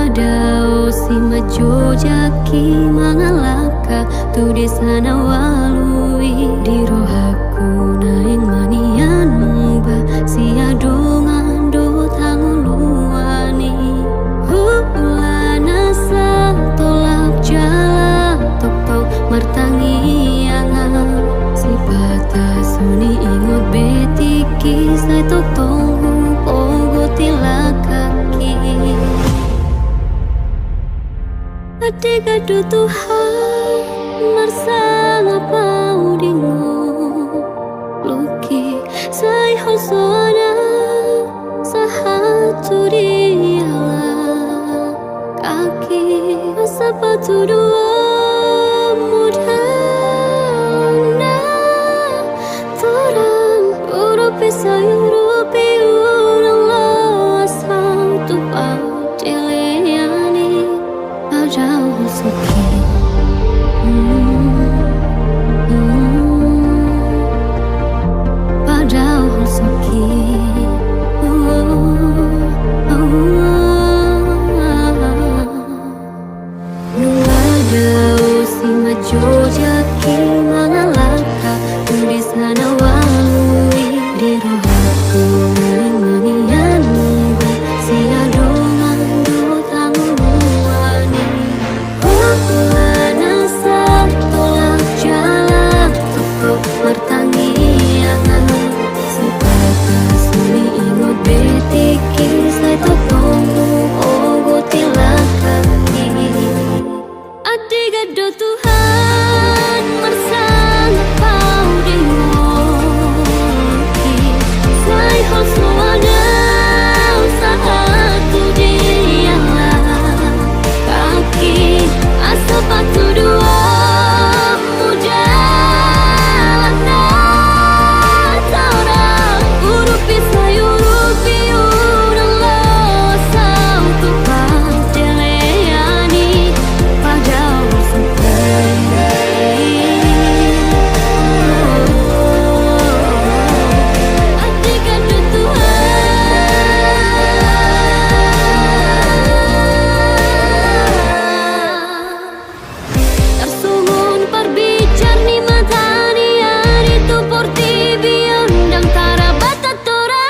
Nuladao si majojaki mangalaka tu desa nawalui di rohaku naing manian mungba si adongan do tanguluani hulana sa tolak jala tok martangi angan si batas suni ingot betiki sai tok tonghu ogo tilakaki Adik-adik Tuhan marsang apa udingo Luki say hosona sahatu diala Kaki sepatu dua mudana Torang urupi sayurupi urang lo asal tupa Jeleani Padahal suki Padahal suki Nuladao si majojaki mangalaka tu di sana walui di rohaku manian mungba si adongan do tanguluani hulana sa tolak jala tok martangi angan si batas suni ingot betiki sai tok tonghu ogo tilakaki Adik-adik Tuhan marsang apa udingoki sai hosoana sahatu diala kaki asal patu dua mudana Torang urupi sayurupi urang lo asal tupa Jeleani padahal suki Adik-adik Tuhan Tersumun perbicar ni matani hari tu porti biondang tarabata tora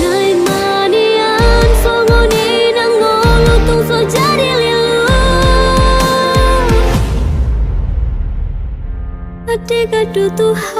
Nai manian songoni nang ngolu tung so jadi lilu Adik-adik Tuhan